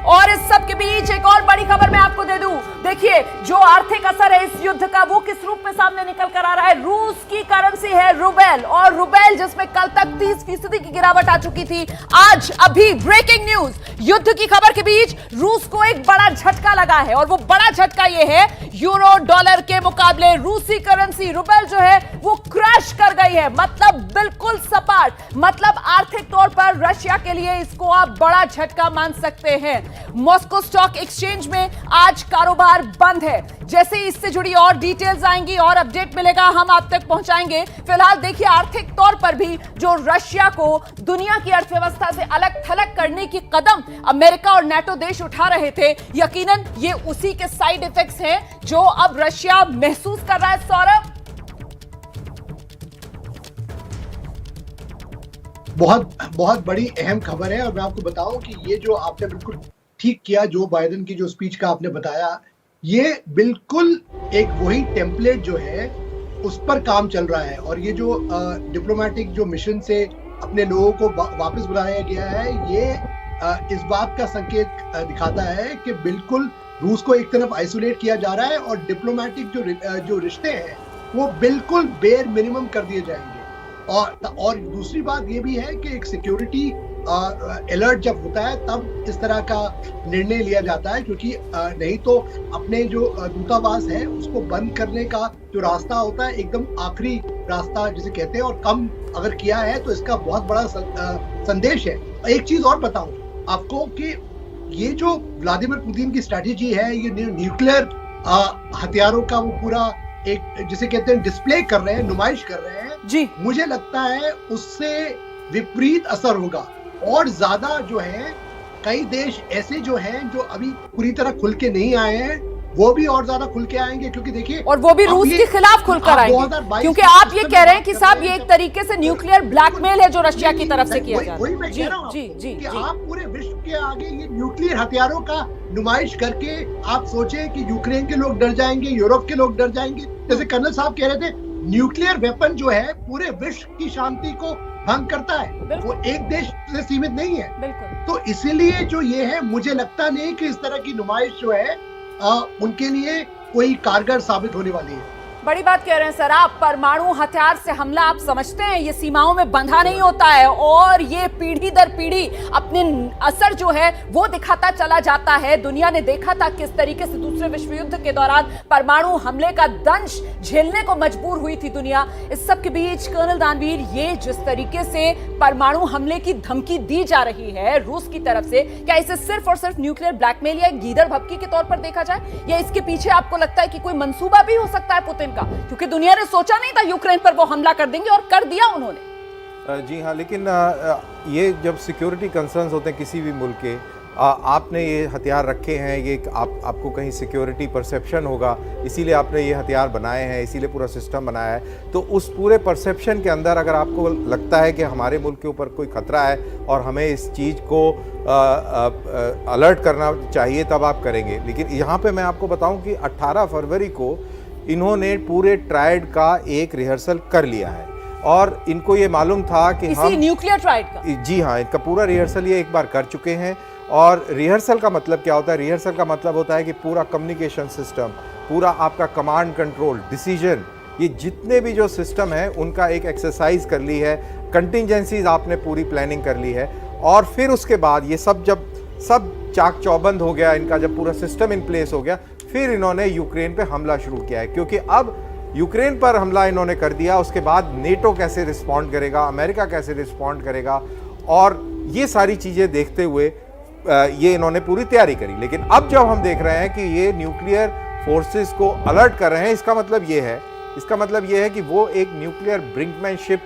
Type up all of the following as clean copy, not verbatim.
और इस सब के बीच एक और बड़ी खबर मैं आपको दे दूं। देखिए, जो आर्थिक असर है इस युद्ध का वो किस रूप में सामने निकल कर आ रहा है। रूस की करेंसी है रूबेल, और रूबेल जिसमें कल तक 30% की गिरावट आ चुकी थी, आज अभी ब्रेकिंग न्यूज, युद्ध की खबर के बीच रूस को एक बड़ा झटका लगा है। और वो बड़ा झटका ये है, यूरो डॉलर के मुकाबले रूसी करेंसी रूबेल जो है वो क्रैश कर गई है। मतलब बिल्कुल सपाट, मतलब आर्थिक तौर पर रशिया के लिए इसको आप बड़ा झटका मान सकते हैं। मॉस्को स्टॉक एक्सचेंज में आज कारोबार बंद है। जैसे इससे जुड़ी और डिटेल्स आएंगी और अपडेट मिलेगा हम आप तक पहुंचाएंगे। फिलहाल देखिए, आर्थिक तौर पर भी जो रशिया को दुनिया की अर्थव्यवस्था से अलग थलग करने की कदम अमेरिका और नाटो देश उठा रहे थे, यकीनन ये उसी के साइड इफेक्ट्स हैं जो अब रशिया महसूस कर रहा है। सौरभ, बहुत बड़ी अहम खबर है और मैं आपको बताऊं कि ये जो आपने बिल्कुल ठीक किया, जो बाइडेन की जो स्पीच का आपने बताया, ये बिल्कुल एक वही टेम्पलेट जो है उस पर काम चल रहा है। और ये जो डिप्लोमेटिक जो मिशन से अपने लोगों को वापस बुलाया गया है, ये इस बात का संकेत दिखाता है कि बिल्कुल रूस को एक तरफ आइसोलेट किया जा रहा है और डिप्लोमेटिक जो रिश्ते हैं वो बिल्कुल बेयर मिनिमम कर दिए जाएंगे। और दूसरी बात ये भी है कि एक सिक्योरिटी अलर्ट जब होता है तब इस तरह का निर्णय लिया जाता है, क्योंकि नहीं तो अपने जो दूतावास है उसको बंद करने का जो रास्ता होता है एकदम आखिरी रास्ता जिसे कहते हैं, और कम अगर किया है तो इसका बहुत बड़ा संदेश है। एक चीज और बताऊं आपको कि ये जो व्लादिमीर पुतिन की स्ट्रैटेजी है, ये न्यूक्लियर हथियारों का वो पूरा एक जिसे कहते हैं डिस्प्ले कर रहे हैं, नुमाइश कर रहे हैं जी, मुझे लगता है उससे विपरीत असर होगा। और ज्यादा जो है, कई देश ऐसे जो हैं जो अभी पूरी तरह खुल के नहीं आए हैं, वो भी और ज्यादा खुल के आएंगे, क्योंकि देखिए, और वो भी रूस के खिलाफ खुलकर आएंगे, क्योंकि आप ये कह रहे हैं कि साहब ये एक तरीके से न्यूक्लियर ब्लैकमेल है जो रशिया की तरफ से किया जा रहा है। वही मैं कह रहा हूं कि आप पूरे विश्व के आगे ये न्यूक्लियर हथियारों का नुमाइश करके आप सोचे कि यूक्रेन के लोग डर जाएंगे, यूरोप के लोग डर जाएंगे। जैसे कर्नल साहब कह रहे थे, न्यूक्लियर वेपन जो है पूरे विश्व की शांति को भंग करता है, वो एक देश से सीमित नहीं है। तो इसीलिए जो ये है, मुझे लगता नहीं कि इस तरह की नुमाइश जो है उनके लिए कोई कारगर साबित होने वाली है। बड़ी बात कह रहे हैं सर आप। परमाणु हथियार से हमला आप समझते हैं ये सीमाओं में बंधा नहीं होता है, और ये पीढ़ी दर पीढ़ी अपने असर जो है वो दिखाता चला जाता है। दुनिया ने देखा था किस तरीके से दूसरे विश्व युद्ध के दौरान परमाणु हमले का दंश झेलने को मजबूर हुई थी दुनिया। इस सब के बीच कर्नल दानवीर, ये जिस तरीके से परमाणु हमले की धमकी दी जा रही है रूस की तरफ से, क्या इसे सिर्फ और सिर्फ न्यूक्लियर ब्लैकमेल या गीदड़ भपकी के तौर पर देखा जाए, या इसके पीछे आपको लगता है कि कोई मंसूबा भी हो सकता है पुतिन का? क्योंकि दुनिया ने सोचा नहीं था यूक्रेन पर वो हमला कर देंगे, और कर दिया उन्होंने। जी हाँ, लेकिन ये जब सिक्योरिटी कंसर्न्स होते हैं किसी भी मुल्क के, आपने ये हथियार रखे हैं, ये आपको कहीं सिक्योरिटी परसेप्शन होगा, इसीलिए आपने ये हथियार बनाए हैं, इसीलिए पूरा सिस्टम बनाया है। तो उस पूरे परसेप्शन के अंदर अगर आपको लगता है कि हमारे मुल्क के ऊपर कोई खतरा है और हमें इस चीज़ को अलर्ट करना चाहिए, तब आप करेंगे। लेकिन यहाँ पे मैं आपको बताऊँ कि 18 फरवरी को इन्होंने पूरे ट्रायड का एक रिहर्सल कर लिया है, और इनको ये मालूम था कि हम न्यूक्लियर ट्रायड का, जी हाँ, इनका पूरा रिहर्सल ये एक बार कर चुके हैं। और रिहर्सल का मतलब क्या होता है? रिहर्सल का मतलब होता है कि पूरा कम्युनिकेशन सिस्टम, पूरा आपका कमांड कंट्रोल, डिसीजन, ये जितने भी जो सिस्टम है उनका एक एक्सरसाइज कर ली है, कंटिजेंसीज आपने पूरी प्लानिंग कर ली है। और फिर उसके बाद ये सब जब सब चाक चौबंद हो गया, इनका जब पूरा सिस्टम इन प्लेस हो गया, फिर इन्होंने यूक्रेन पे हमला शुरू किया है। क्योंकि अब यूक्रेन पर हमला इन्होंने कर दिया, उसके बाद नेटो कैसे रिस्पॉन्ड करेगा, अमेरिका कैसे रिस्पॉन्ड करेगा, और ये सारी चीज़ें देखते हुए ये इन्होंने पूरी तैयारी करी। लेकिन अब जब हम देख रहे हैं कि ये न्यूक्लियर फोर्सेस को अलर्ट कर रहे हैं, इसका मतलब ये है कि वो एक न्यूक्लियर ब्रिंकमैनशिप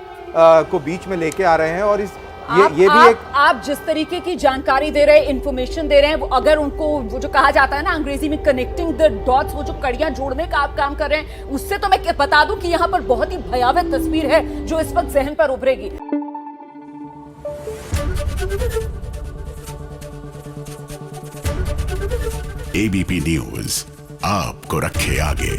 को बीच में लेके आ रहे हैं। और ये भी एक, आप जिस तरीके की जानकारी दे रहे हैं, इंफॉर्मेशन दे रहे हैं, वो अगर उनको वो जो कहा जाता है ना अंग्रेजी में कनेक्टिंग द डॉट्स, वो जो कड़ियां जोड़ने का आप काम कर रहे हैं, उससे तो मैं बता दूं कि यहाँ पर बहुत ही भयावह तस्वीर है जो इस वक्त जहन पर उभरेगी। एबीपी न्यूज आपको रखे आगे।